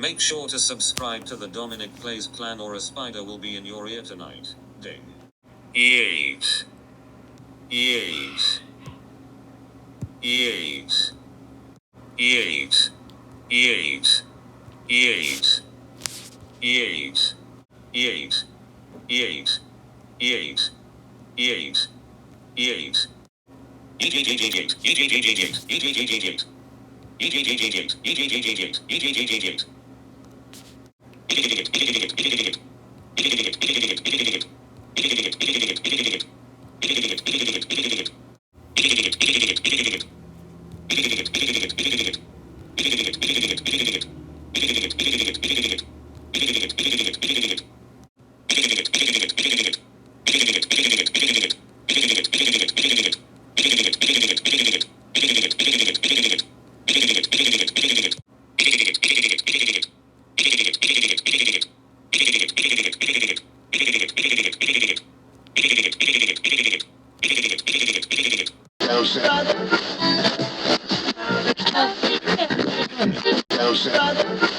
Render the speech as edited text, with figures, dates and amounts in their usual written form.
Make sure to subscribe to the Dominic Plays clan or a spider will be in your ear tonight. Ding. Yeet. Yeet. Yeet. Yeet. Yeet. Yeet. Yeet. Yeet. Yeet. Yeet. Yeet. Yeet. No, sir.